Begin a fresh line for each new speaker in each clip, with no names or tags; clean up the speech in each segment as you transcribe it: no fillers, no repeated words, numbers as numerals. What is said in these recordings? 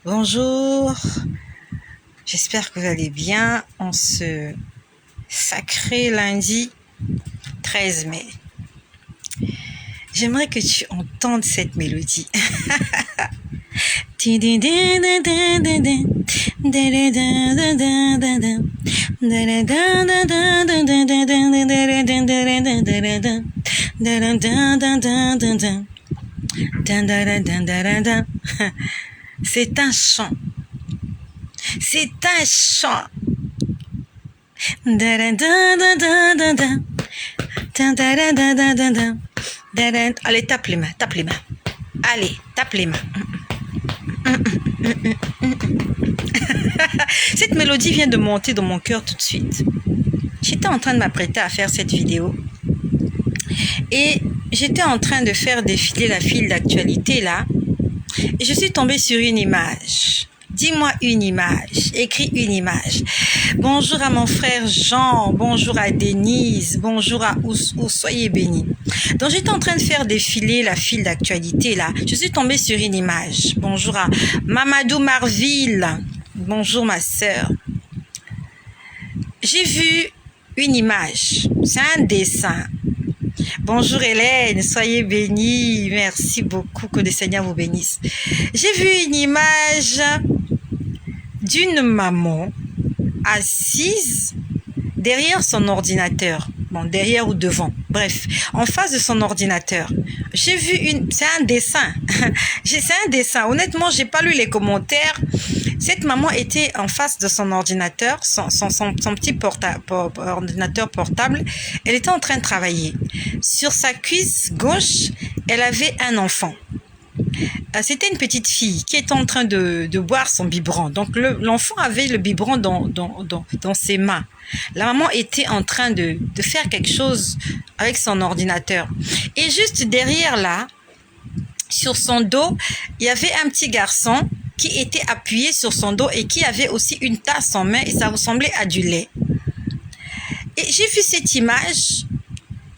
Bonjour, j'espère que vous allez bien en ce sacré lundi 13 mai. J'aimerais que tu entendes cette mélodie. C'est un chant. C'est un chant. Allez, tape les mains, tape les mains. Allez, tape les mains. Cette mélodie vient de monter dans mon cœur tout de suite. J'étais en train de m'apprêter à faire cette vidéo. Et j'étais en train de faire défiler la file d'actualité là. Et je suis tombée sur une image. Dis-moi une image. Écris une image. Bonjour à mon frère Jean. Bonjour à Denise. Bonjour à Ous. Soyez bénis. Donc j'étais en train de faire défiler la file d'actualité là. Je suis tombée sur une image. Bonjour à Mamadou Marville. Bonjour ma sœur. J'ai vu une image. C'est un dessin. Bonjour Hélène, soyez bénie. Merci beaucoup, que le Seigneur vous bénisse. J'ai vu une image d'une maman assise derrière son ordinateur. Bon, derrière ou devant. Bref, en face de son ordinateur. J'ai vu c'est un dessin. C'est un dessin. Honnêtement, j'ai pas lu les commentaires. Cette maman était en face de son ordinateur, son petit ordinateur portable. Elle était en train de travailler. Sur sa cuisse gauche, elle avait un enfant. C'était une petite fille qui était en train de boire son biberon. Donc l'enfant avait le biberon dans ses mains. La maman était en train de faire quelque chose avec son ordinateur. Et juste derrière là, sur son dos, il y avait un petit garçon qui était appuyé sur son dos et qui avait aussi une tasse en main et ça ressemblait à du lait. Et j'ai vu cette image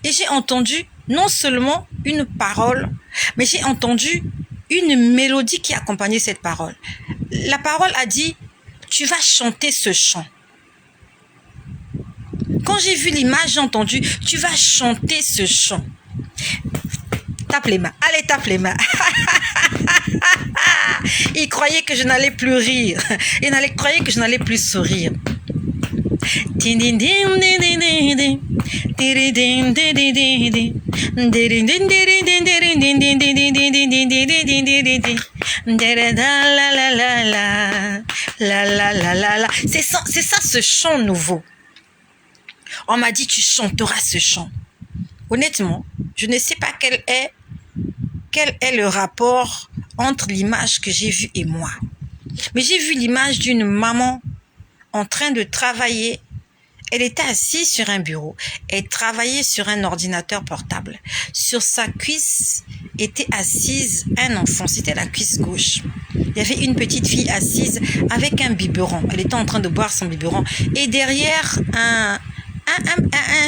et j'ai entendu non seulement une parole, mais j'ai entendu une mélodie qui accompagnait cette parole. La parole a dit, tu vas chanter ce chant. Quand j'ai vu l'image, j'ai entendu, tu vas chanter ce chant. Tape les mains. Allez, tape les mains. Il croyait que je n'allais plus rire. Il croyait que je n'allais plus sourire. C'est ça ce chant nouveau. On m'a dit tu chanteras ce chant. Honnêtement, je ne sais pas quel est le rapport entre l'image que j'ai vue et moi. Mais j'ai vu l'image d'une maman en train de travailler. Elle était assise sur un bureau. Elle travaillait sur un ordinateur portable. Sur sa cuisse était assise un enfant. C'était la cuisse gauche. Il y avait une petite fille assise avec un biberon. Elle était en train de boire son biberon. Et derrière, un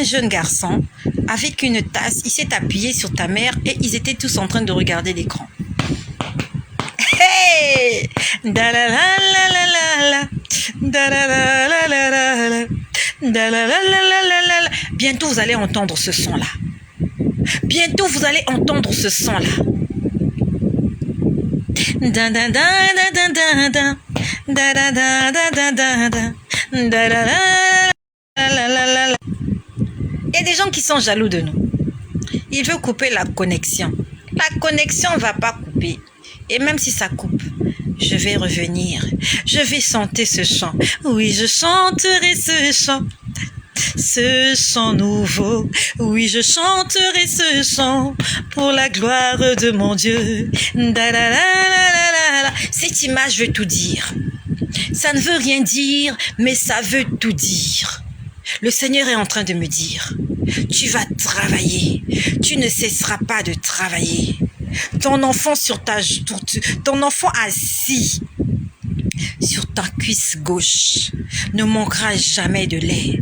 jeune garçon avec une tasse. Il s'est appuyé sur ta mère et ils étaient tous en train de regarder l'écran. Hey! Bientôt vous allez entendre ce son là. Bientôt vous allez entendre ce son là. Il y a des gens qui sont jaloux de nous. Ils veulent couper la connexion. La connexion ne va pas couper. Et même si ça coupe, je vais revenir. Je vais chanter ce chant. Oui, je chanterai ce chant. Ce chant nouveau. Oui, je chanterai ce chant pour la gloire de mon Dieu. Cette image veut tout dire. Ça ne veut rien dire, mais ça veut tout dire. Le Seigneur est en train de me dire, tu vas travailler. Tu ne cesseras pas de travailler. Ton enfant assis sur ta cuisse gauche ne manquera jamais de lait.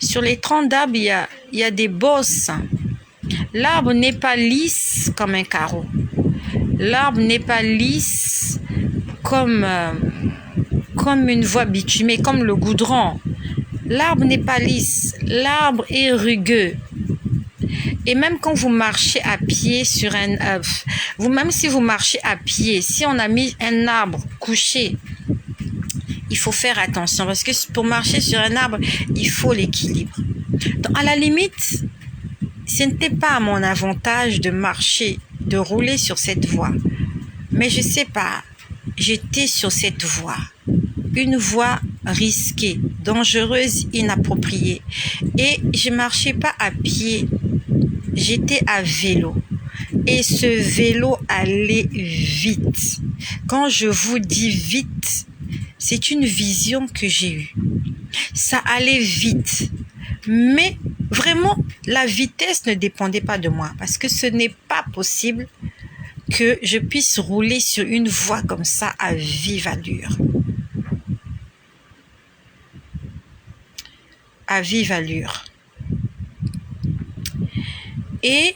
Sur les troncs d'arbres, il y a des bosses. L'arbre n'est pas lisse comme un carreau. L'arbre n'est pas lisse comme une voie bitumée, comme le goudron. L'arbre n'est pas lisse. L'arbre est rugueux. Et même quand vous marchez à pied sur même si vous marchez à pied, si on a mis un arbre couché, il faut faire attention parce que pour marcher sur un arbre, il faut l'équilibre. Donc, à la limite, ce n'était pas à mon avantage de marcher, de rouler sur cette voie. Mais je sais pas, j'étais sur cette voie. Une voie risquée, dangereuse, inappropriée. Et je marchais pas à pied, j'étais à vélo. Et ce vélo allait vite. Quand je vous dis vite, c'est une vision que j'ai eue. Ça allait vite. Mais vraiment, la vitesse ne dépendait pas de moi. Parce que ce n'est pas possible que je puisse rouler sur une voie comme ça à vive allure. À vive allure. Et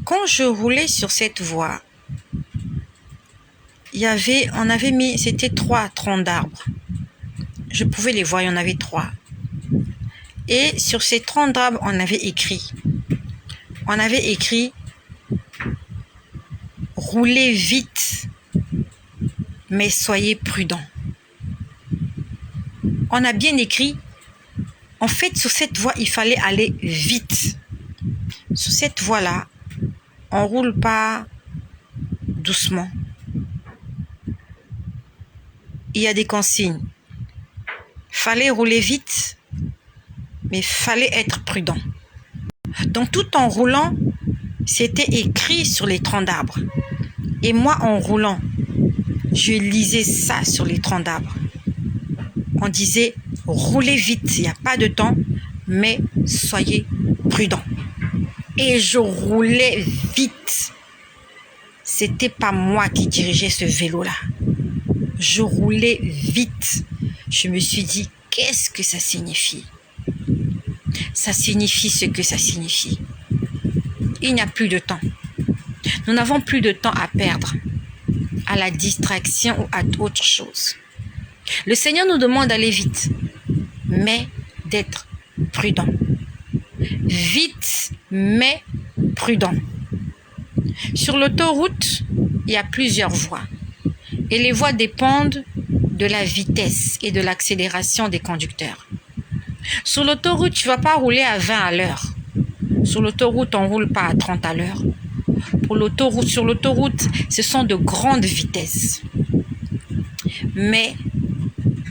quand je roulais sur cette voie, on avait mis, c'était 3 troncs d'arbres. Je pouvais les voir, il y en avait 3. Et sur ces troncs d'arbres, on avait écrit, roulez vite, mais soyez prudents. On a bien écrit, en fait, sur cette voie, il fallait aller vite. Sur cette voie-là, on roule pas doucement. Il y a des consignes. Fallait rouler vite, mais fallait être prudent. Donc, tout en roulant, c'était écrit sur les troncs d'arbres. Et moi, en roulant, je lisais ça sur les troncs d'arbres. On disait, roulez vite, il n'y a pas de temps, mais soyez prudents. Et je roulais vite. C'était pas moi qui dirigeais ce vélo-là. Je roulais vite. Je me suis dit, qu'est-ce que ça signifie? Ça signifie ce que ça signifie. Il n'y a plus de temps. Nous n'avons plus de temps à perdre à la distraction ou à autre chose. Le Seigneur nous demande d'aller vite, mais d'être prudent. Vite, mais prudent. Sur l'autoroute, il y a plusieurs voies. Et les voies dépendent de la vitesse et de l'accélération des conducteurs. Sur l'autoroute, tu ne vas pas rouler à 20 à l'heure. Sur l'autoroute, on ne roule pas à 30 à l'heure. Sur l'autoroute, ce sont de grandes vitesses. Mais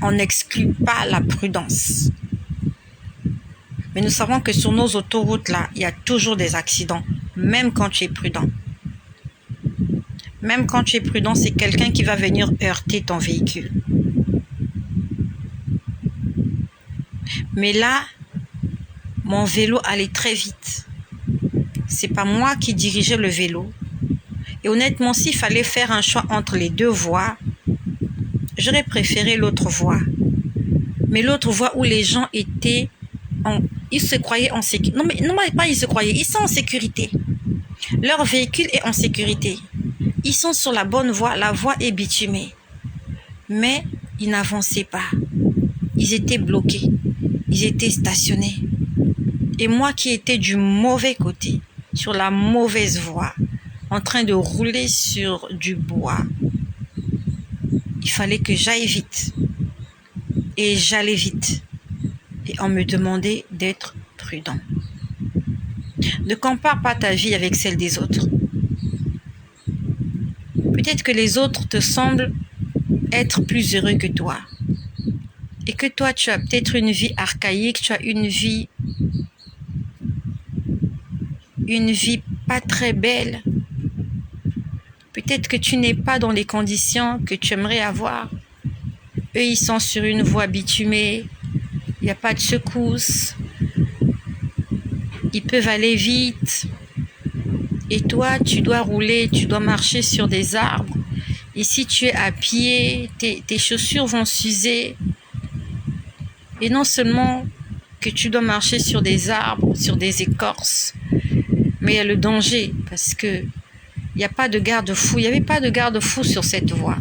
on n'exclut pas la prudence. Mais nous savons que sur nos autoroutes, là, il y a toujours des accidents, même quand tu es prudent. Même quand tu es prudent, c'est quelqu'un qui va venir heurter ton véhicule. Mais là, mon vélo allait très vite. C'est pas moi qui dirigeais le vélo. Et honnêtement, s'il fallait faire un choix entre les deux voies, j'aurais préféré l'autre voie. Mais l'autre voie où les gens étaient ils se croyaient en sécurité. Non, mais pas ils se croyaient. Ils sont en sécurité. Leur véhicule est en sécurité. Ils sont sur la bonne voie. La voie est bitumée. Mais ils n'avançaient pas. Ils étaient bloqués. Ils étaient stationnés. Et moi qui étais du mauvais côté, sur la mauvaise voie, en train de rouler sur du bois, il fallait que j'aille vite. Et j'allais vite. Et on me demandait d'être prudent. Ne compare pas ta vie avec celle des autres. Peut-être que les autres te semblent être plus heureux que toi. Et que toi, tu as peut-être une vie archaïque, tu as une vie pas très belle. Peut-être que tu n'es pas dans les conditions que tu aimerais avoir. Eux, ils sont sur une voie bitumée. Il n'y a pas de secousse. Ils peuvent aller vite. Et toi, tu dois rouler, tu dois marcher sur des arbres. Et si tu es à pied, tes chaussures vont s'user. Et non seulement que tu dois marcher sur des arbres, sur des écorces, mais il y a le danger parce que il n'y a pas de garde-fou. Il n'y avait pas de garde-fou sur cette voie.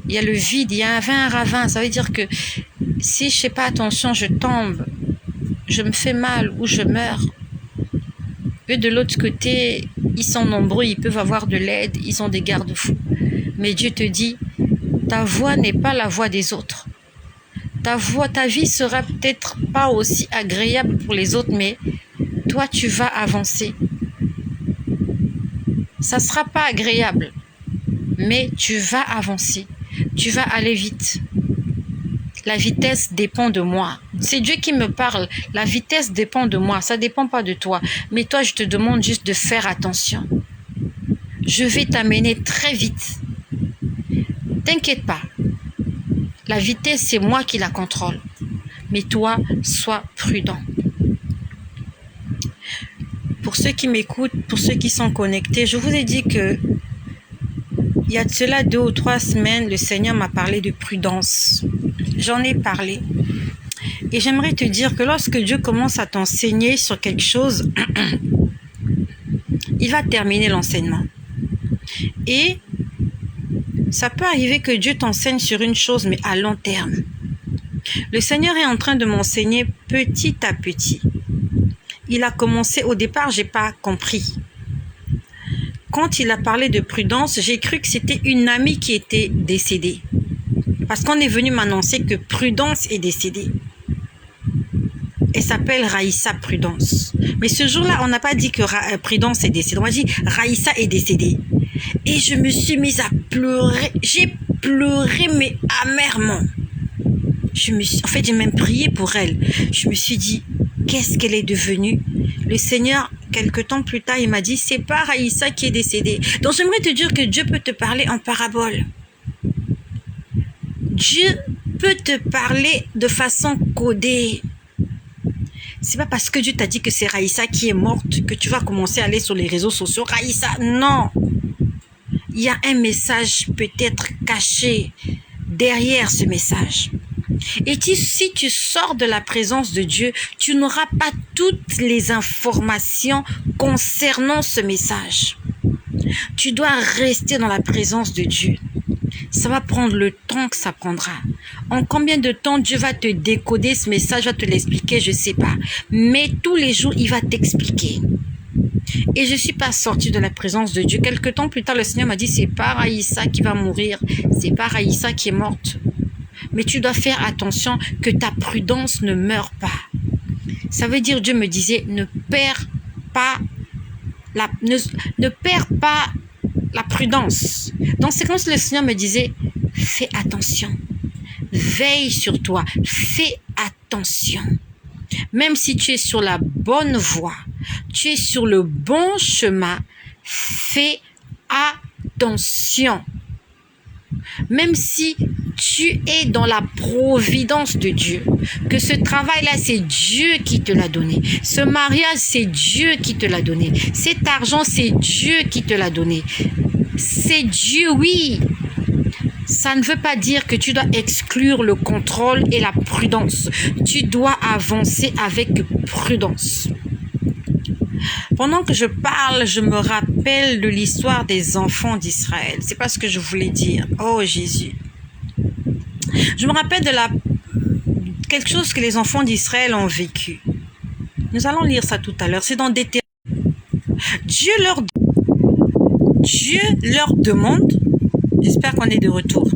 Il y a le vide, il y a un ravin. Ça veut dire que si je ne fais pas attention, je tombe, je me fais mal ou je meurs. Eux, de l'autre côté, ils sont nombreux, ils peuvent avoir de l'aide, ils ont des garde-fous. Mais Dieu te dit, ta voix n'est pas la voix des autres. Ta vie sera peut-être pas aussi agréable pour les autres, mais toi, tu vas avancer. Ça ne sera pas agréable, mais tu vas avancer. Tu vas aller vite. La vitesse dépend de moi. C'est Dieu qui me parle. La vitesse dépend de moi. Ça ne dépend pas de toi. Mais toi, je te demande juste de faire attention. Je vais t'amener très vite. T'inquiète pas. La vitesse, c'est moi qui la contrôle. Mais toi, sois prudent. Pour ceux qui m'écoutent, pour ceux qui sont connectés, je vous ai dit que il y a de cela 2 ou 3 semaines, le Seigneur m'a parlé de prudence. J'en ai parlé. Et j'aimerais te dire que lorsque Dieu commence à t'enseigner sur quelque chose, il va terminer l'enseignement. Et ça peut arriver que Dieu t'enseigne sur une chose, mais à long terme. Le Seigneur est en train de m'enseigner petit à petit. Il a commencé, au départ, j'ai pas compris. Quand il a parlé de prudence, j'ai cru que c'était une amie qui était décédée. Parce qu'on est venu m'annoncer que Prudence est décédée. Elle s'appelle Raïssa Prudence. Mais ce jour-là, on n'a pas dit que Prudence est décédée. On a dit Raïssa est décédée. Et je me suis mise à pleurer. J'ai pleuré, mais amèrement. En fait, j'ai même prié pour elle. Je me suis dit, qu'est-ce qu'elle est devenue? Le Seigneur, quelque temps plus tard, il m'a dit, c'est pas Raïssa qui est décédée. Donc, j'aimerais te dire que Dieu peut te parler en parabole. Dieu peut te parler de façon codée. C'est pas parce que Dieu t'a dit que c'est Raïssa qui est morte que tu vas commencer à aller sur les réseaux sociaux. Raïssa, non. Il y a un message peut-être caché derrière ce message. Et si tu sors de la présence de Dieu, tu n'auras pas toutes les informations concernant ce message. Tu dois rester dans la présence de Dieu. Ça va prendre le temps que ça prendra. En combien de temps Dieu va te décoder ce message, va te l'expliquer, je ne sais pas. Mais tous les jours, il va t'expliquer. Et je ne suis pas sortie de la présence de Dieu. Quelque temps plus tard, le Seigneur m'a dit, c'est pas Raïssa qui va mourir, c'est pas Raïssa qui est morte. Mais tu dois faire attention que ta prudence ne meure pas. Ça veut dire, Dieu me disait, ne perds pas la prudence. Donc c'est comme si le Seigneur me disait, fais attention, veille sur toi, fais attention. Même si tu es sur la bonne voie, tu es sur le bon chemin, fais attention. Même si tu es dans la providence de Dieu, que ce travail-là, c'est Dieu qui te l'a donné. Ce mariage, c'est Dieu qui te l'a donné. Cet argent, c'est Dieu qui te l'a donné. C'est Dieu, oui. Ça ne veut pas dire que tu dois exclure le contrôle et la prudence. Tu dois avancer avec prudence. Pendant que je parle, je me rappelle de l'histoire des enfants d'Israël. C'est pas ce que je voulais dire. Oh Jésus. Je me rappelle de quelque chose que les enfants d'Israël ont vécu. Nous allons lire ça tout à l'heure. C'est dans Deutéronome. Dieu leur demande. J'espère qu'on est de retour.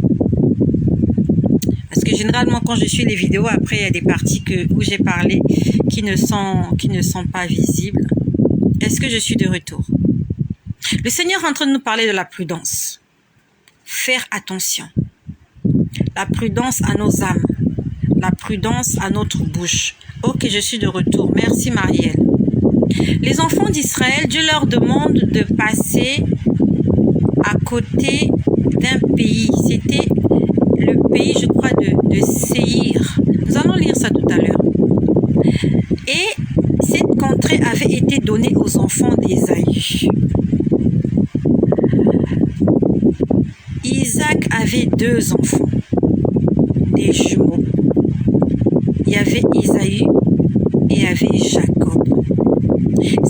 Parce que généralement, quand je suis les vidéos, après, il y a des parties où j'ai parlé qui ne sont pas visibles. Est-ce que je suis de retour? Le Seigneur est en train de nous parler de la prudence. Faire attention. La prudence à nos âmes. La prudence à notre bouche. Ok, je suis de retour. Merci Marielle. Les enfants d'Israël, Dieu leur demande de passer à côté d'un pays. C'était le pays, je crois, de Séhir. Nous allons lire ça tout à l'heure. Et cette contrée avait été donnée aux enfants d'Ésaü. Isaac avait 2 enfants, des jumeaux.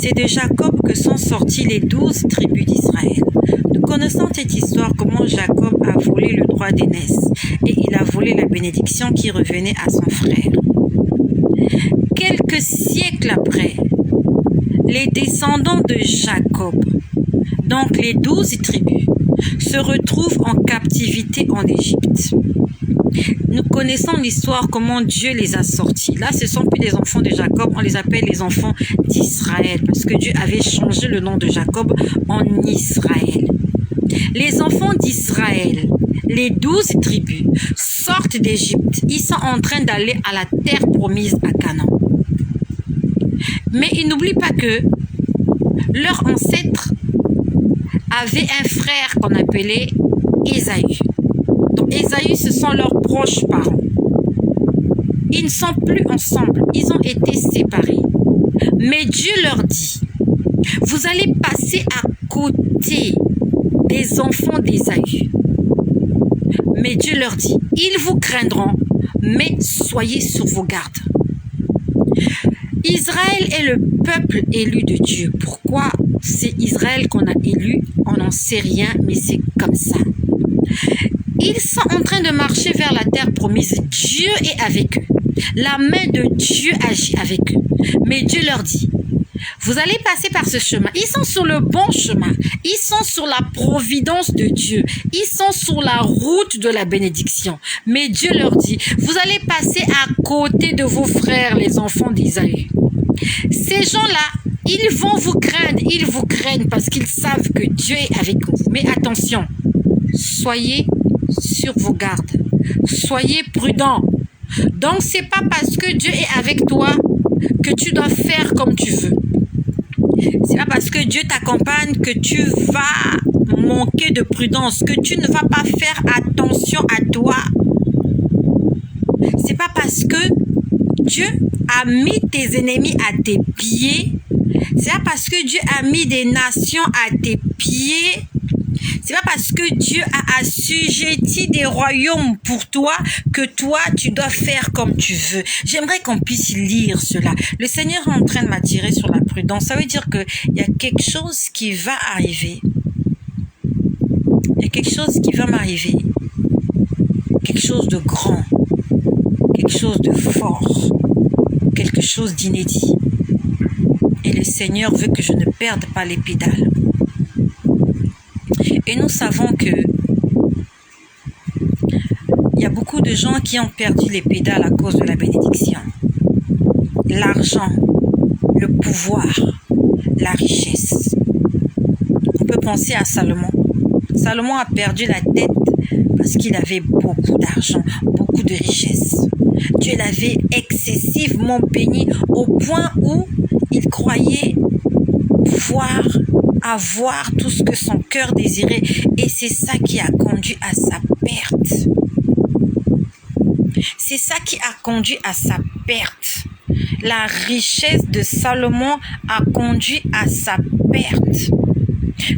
C'est de Jacob que sont sorties les 12 tribus d'Israël. Nous connaissons cette histoire, comment Jacob a volé le droit d'aînesse et il a volé la bénédiction qui revenait à son frère. Quelques siècles après, les descendants de Jacob, donc les 12 tribus, se retrouvent en captivité en Égypte. Nous connaissons l'histoire, comment Dieu les a sortis. Là, ce ne sont plus les enfants de Jacob, on les appelle les enfants d'Israël, parce que Dieu avait changé le nom de Jacob en Israël. Les enfants d'Israël, les 12 tribus, sortent d'Égypte. Ils sont en train d'aller à la terre promise à Canaan. Mais ils n'oublient pas que leur ancêtre avait un frère qu'on appelait Ésaü. Donc Ésaü, ce sont leurs proches parents. Ils ne sont plus ensemble, ils ont été séparés. Mais Dieu leur dit, vous allez passer à côté des enfants d'Ésaü. Mais Dieu leur dit, ils vous craindront, mais soyez sur vos gardes. Israël est le peuple élu de Dieu. Pourquoi c'est Israël qu'on a élu? On n'en sait rien, mais c'est comme ça. Ils sont en train de marcher vers la terre promise. Dieu est avec eux. La main de Dieu agit avec eux. Mais Dieu leur dit, vous allez passer par ce chemin. Ils sont sur le bon chemin. Ils sont sur la providence de Dieu. Ils sont sur la route de la bénédiction. Mais Dieu leur dit, vous allez passer à côté de vos frères, les enfants d'Isaïe. Ces gens-là, ils vont vous craindre. Ils vous craignent parce qu'ils savent que Dieu est avec vous. Mais attention, soyez sur vos gardes. Soyez prudents. Donc, c'est pas parce que Dieu est avec toi que tu dois faire comme tu veux. C'est pas parce que Dieu t'accompagne que tu vas manquer de prudence, que tu ne vas pas faire attention à toi. C'est pas parce que Dieu a mis tes ennemis à tes pieds. C'est pas parce que Dieu a mis des nations à tes pieds. C'est pas parce que Dieu a assujetti des royaumes pour toi que toi, tu dois faire comme tu veux. J'aimerais qu'on puisse lire cela. Le Seigneur est en train de m'attirer sur la prudence. Ça veut dire qu'il y a quelque chose qui va arriver. Il y a quelque chose qui va m'arriver. Quelque chose de grand. Quelque chose de fort. Quelque chose d'inédit. Et le Seigneur veut que je ne perde pas les pédales. Et nous savons que il y a beaucoup de gens qui ont perdu les pédales à cause de la bénédiction. L'argent, le pouvoir, la richesse. On peut penser à Salomon. Salomon a perdu la tête parce qu'il avait beaucoup d'argent, beaucoup de richesse. Dieu l'avait excessivement béni au point où il croyait pouvoir avoir tout ce que son cœur désirait, et c'est ça qui a conduit à sa perte. C'est ça qui a conduit à sa perte. La richesse de Salomon a conduit à sa perte.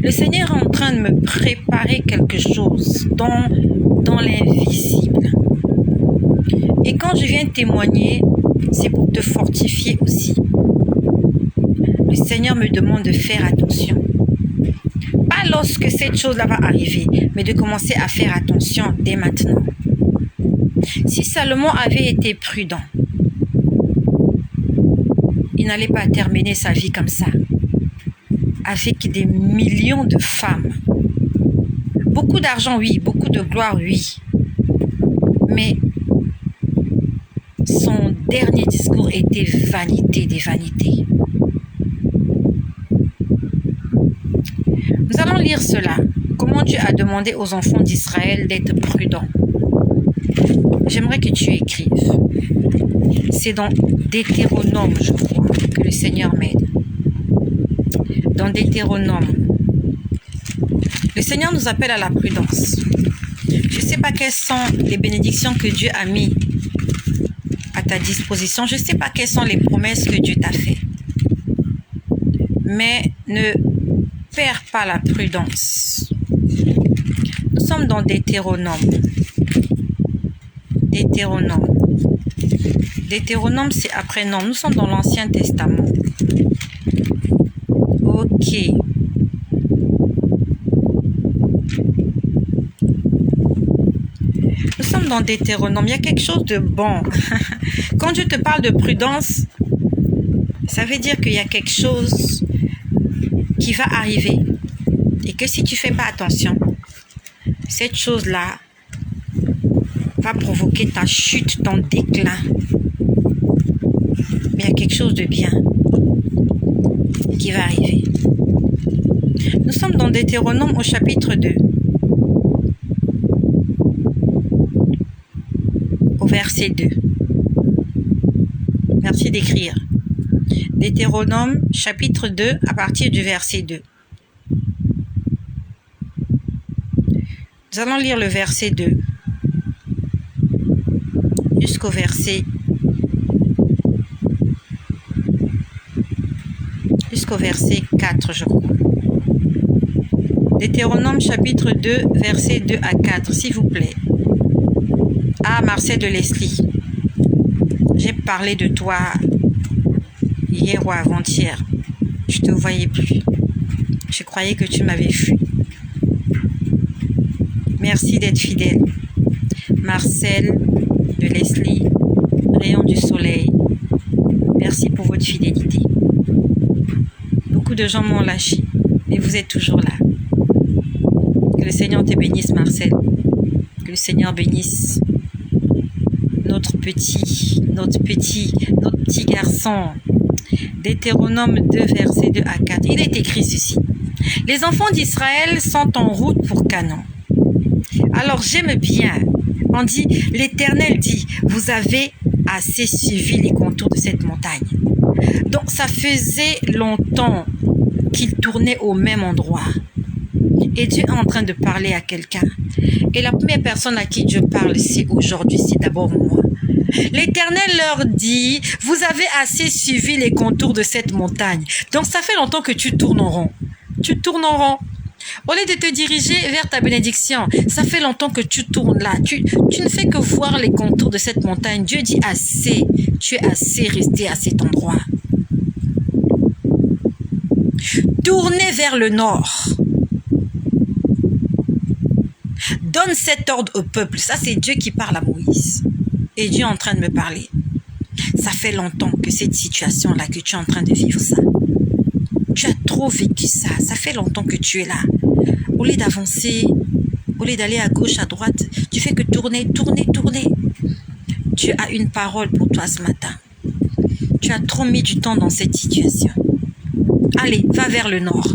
Le Seigneur est en train de me préparer quelque chose dans l'invisible. Et quand je viens témoigner, c'est pour te fortifier aussi. Le Seigneur me demande de faire attention. Pas lorsque cette chose-là va arriver, mais de commencer à faire attention dès maintenant. Si Salomon avait été prudent, il n'allait pas terminer sa vie comme ça, avec des millions de femmes. Beaucoup d'argent, oui, beaucoup de gloire, oui. Mais son dernier discours était vanité des vanités. Nous allons lire cela. Comment Dieu a demandé aux enfants d'Israël d'être prudents. J'aimerais que tu écrives. C'est dans Deutéronome, je crois, que le Seigneur m'aide. Dans Deutéronome. Le Seigneur nous appelle à la prudence. Je ne sais pas quelles sont les bénédictions que Dieu a mises à ta disposition. Je ne sais pas quelles sont les promesses que Dieu t'a faites. Mais ne perds pas la prudence. Nous sommes dans Deutéronome. Deutéronome. Deutéronome, c'est après Nom. Nous sommes dans l'Ancien Testament. Nous sommes dans Deutéronome. Il y a quelque chose de bon. Quand Dieu te parle de prudence, ça veut dire qu'il y a quelque chose qui va arriver. Et que si tu ne fais pas attention, cette chose-là va provoquer ta chute, ton déclin. Mais il y a quelque chose de bien qui va arriver. Nous sommes dans Deutéronome au chapitre 2. Au verset 2. Merci d'écrire. Deutéronome chapitre 2 à partir du verset 2. Nous allons lire le verset 2 jusqu'au verset 4, je crois. Deutéronome chapitre 2, verset 2 à 4, s'il vous plaît. Ah, Marcel de Leslie, j'ai parlé de toi hier ou avant-hier. Je ne te voyais plus. Je croyais que tu m'avais fui. Merci d'être fidèle. Marcel de Leslie, rayon du soleil, merci pour votre fidélité. Beaucoup de gens m'ont lâché, mais vous êtes toujours là. Que le Seigneur te bénisse, Marcel. Que le Seigneur bénisse notre petit garçon. Deutéronome 2, verset 2 à 4. Il est écrit ceci. Les enfants d'Israël sont en route pour Canaan. Alors j'aime bien. On dit, l'Éternel dit, vous avez assez suivi les contours de cette montagne. Donc ça faisait longtemps qu'il tournait au même endroit. Et Dieu est en train de parler à quelqu'un. Et la première personne à qui Dieu parle, c'est aujourd'hui, c'est d'abord moi. L'Éternel leur dit, vous avez assez suivi les contours de cette montagne. Donc ça fait longtemps que tu tournes en rond. Tu tournes en rond. Au lieu de te diriger vers ta bénédiction, ça fait longtemps que tu tournes là. Tu ne fais que voir les contours de cette montagne. Dieu dit assez. Tu es assez resté à cet endroit. Tournez vers le nord. Donne cet ordre au peuple. Ça, c'est Dieu qui parle à Moïse. Et Dieu est en train de me parler. Ça fait longtemps que cette situation-là, que tu es en train de vivre ça. Tu as trop vécu ça. Ça fait longtemps que tu es là. Au lieu d'avancer, au lieu d'aller à gauche, à droite, tu fais que tourner. Dieu a une parole pour toi ce matin. Tu as trop mis du temps dans cette situation. Allez, va vers le nord.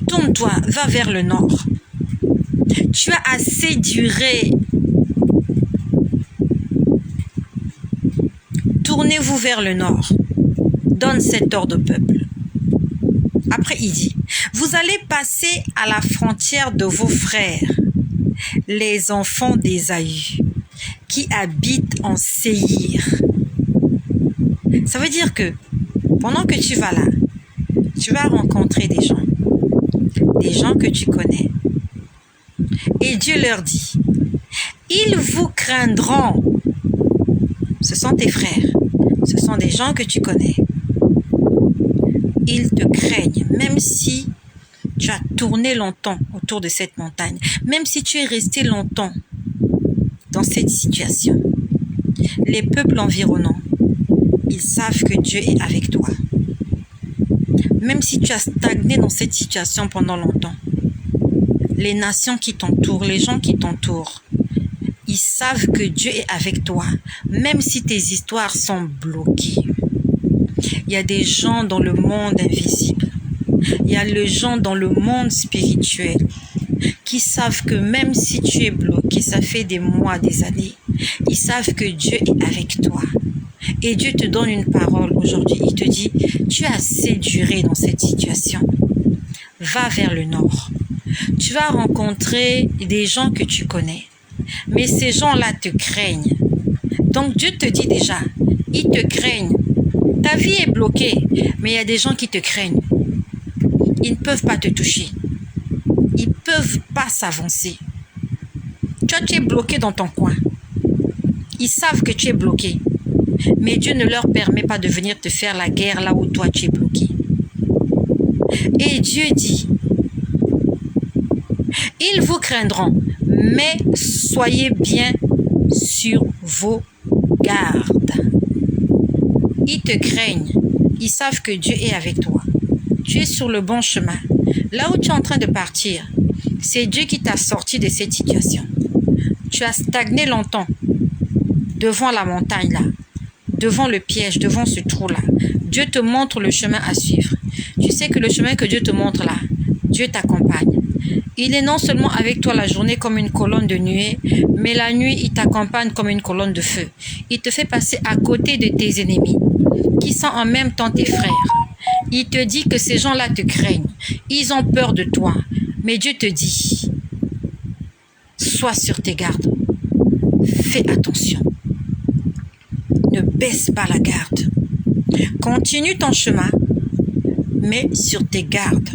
Tourne-toi, va vers le nord. Tu as assez duré. Tournez-vous vers le nord. Donne cet ordre au peuple. Après, il dit, vous allez passer à la frontière de vos frères, les enfants d'Ésaü, qui habitent en Séhir. Ça veut dire que pendant que tu vas là, tu vas rencontrer des gens que tu connais. Et Dieu leur dit, ils vous craindront. Ce sont tes frères, ce sont des gens que tu connais. Ils te craignent, même si tu as tourné longtemps autour de cette montagne, même si tu es resté longtemps dans cette situation. Les peuples environnants, ils savent que Dieu est avec toi. Même si tu as stagné dans cette situation pendant longtemps, les nations qui t'entourent, les gens qui t'entourent, ils savent que Dieu est avec toi, même si tes histoires sont bloquées. Il y a des gens dans le monde invisible. Il y a les gens dans le monde spirituel qui savent que même si tu es bloqué, ça fait des mois, des années, ils savent que Dieu est avec toi. Et Dieu te donne une parole aujourd'hui. Il te dit, tu as assez duré dans cette situation. Va vers le nord. Tu vas rencontrer des gens que tu connais. Mais ces gens-là te craignent. Donc Dieu te dit déjà, ils te craignent. Ta vie est bloquée, mais il y a des gens qui te craignent. Ils ne peuvent pas te toucher. Ils ne peuvent pas s'avancer. Toi, tu es bloqué dans ton coin. Ils savent que tu es bloqué. Mais Dieu ne leur permet pas de venir te faire la guerre là où toi tu es bloqué. Et Dieu dit, ils vous craindront, mais soyez bien sur vos gardes. Ils te craignent, ils savent que Dieu est avec toi. Tu es sur le bon chemin. Là où tu es en train de partir, c'est Dieu qui t'a sorti de cette situation. Tu as stagné longtemps devant la montagne là, devant le piège, devant ce trou là. Dieu te montre le chemin à suivre. Tu sais que le chemin que Dieu te montre là, Dieu t'accompagne. Il est non seulement avec toi la journée comme une colonne de nuée, mais la nuit, il t'accompagne comme une colonne de feu. Il te fait passer à côté de tes ennemis, qui sont en même temps tes frères. Il te dit que ces gens-là te craignent. Ils ont peur de toi. Mais Dieu te dit, sois sur tes gardes. Fais attention. Ne baisse pas la garde. Continue ton chemin, mais sur tes gardes.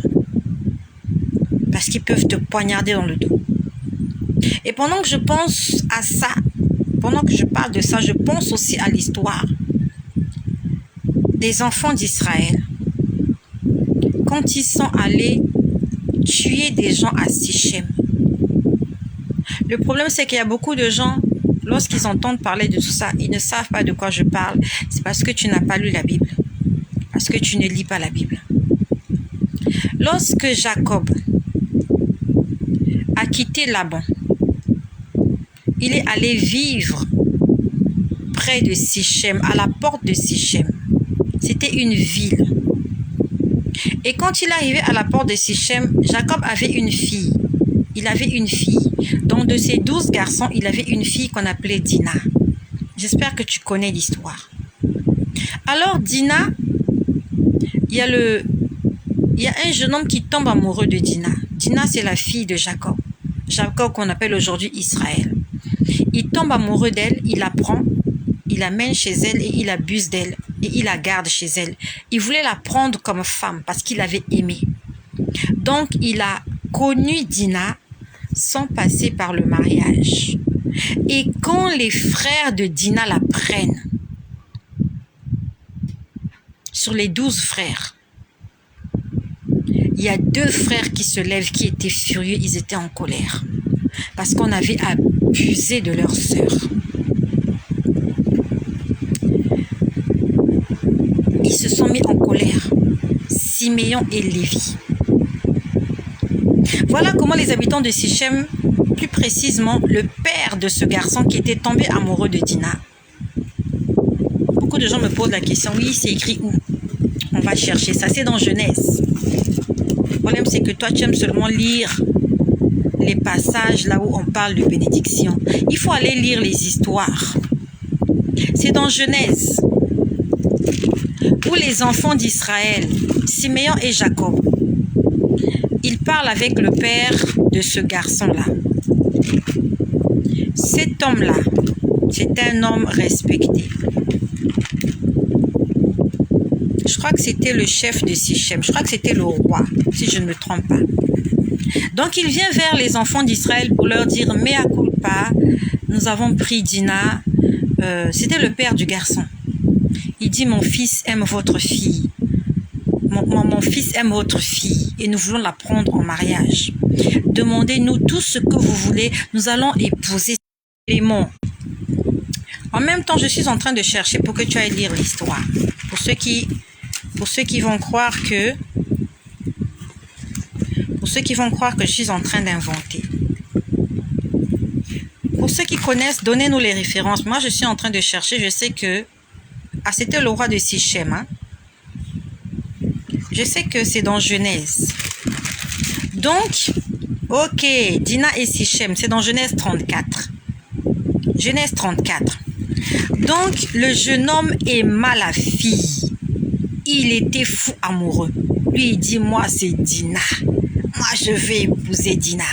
Parce qu'ils peuvent te poignarder dans le dos. Et pendant que je pense à ça, pendant que je parle de ça, je pense aussi à l'histoire des enfants d'Israël. Quand ils sont allés tuer des gens à Sichem. Le problème, c'est qu'il y a beaucoup de gens, lorsqu'ils entendent parler de tout ça, ils ne savent pas de quoi je parle. C'est parce que tu n'as pas lu la Bible. Parce que tu ne lis pas la Bible. Lorsque Jacob a quitté Laban, il est allé vivre près de Sichem, à la porte de Sichem. C'était une ville. Et quand il est arrivé à la porte de Sichem, Jacob avait une fille. Il avait une fille. Donc de ses 12 garçons, il avait une fille qu'on appelait Dina. J'espère que tu connais l'histoire. Alors Dina, il y a un jeune homme qui tombe amoureux de Dina. Dina, c'est la fille de Jacob. Jacob qu'on appelle aujourd'hui Israël. Il tombe amoureux d'elle, il la prend, il l'amène chez elle et il abuse d'elle. Et il la garde chez elle. Il voulait la prendre comme femme parce qu'il l'avait aimée. Donc, il a connu Dina sans passer par le mariage. Et quand les frères de Dina la prennent, sur les 12 frères, il y a 2 frères qui se lèvent, qui étaient furieux, ils étaient en colère. Parce qu'on avait abusé de leur sœur. Ils se sont mis en colère, Siméon et Lévi. Voilà comment les habitants de Sichem, plus précisément le père de ce garçon qui était tombé amoureux de Dina. Beaucoup de gens me posent la question, oui, c'est écrit où? On va chercher ça, c'est dans Genèse. Le problème, c'est que toi, tu aimes seulement lire les passages là où on parle de bénédiction. Il faut aller lire les histoires. C'est dans Genèse, où les enfants d'Israël, Siméon et Jacob, ils parlent avec le père de ce garçon-là. Cet homme-là, c'est un homme respecté. Je crois que c'était le chef de Sichem. Je crois que c'était le roi, si je ne me trompe pas. Donc, il vient vers les enfants d'Israël pour leur dire, « Mea culpa, nous avons pris Dina. » C'était le père du garçon. Il dit, mon fils aime votre fille. Mon fils aime votre fille et nous voulons la prendre en mariage. Demandez-nous tout ce que vous voulez. Nous allons épouser Lémon. En même temps, je suis en train de chercher pour que tu ailles lire l'histoire. Pour ceux qui vont croire que je suis en train d'inventer. Pour ceux qui connaissent, donnez-nous les références. Moi, je suis en train de chercher. Je sais que c'était le roi de Sichem. Hein? Je sais que c'est dans Genèse. Donc, ok, Dina et Sichem, c'est dans Genèse 34. Genèse 34. Donc, le jeune homme aima la fille. Il était fou amoureux. Lui, il dit, moi, c'est Dina. Moi, je vais épouser Dina.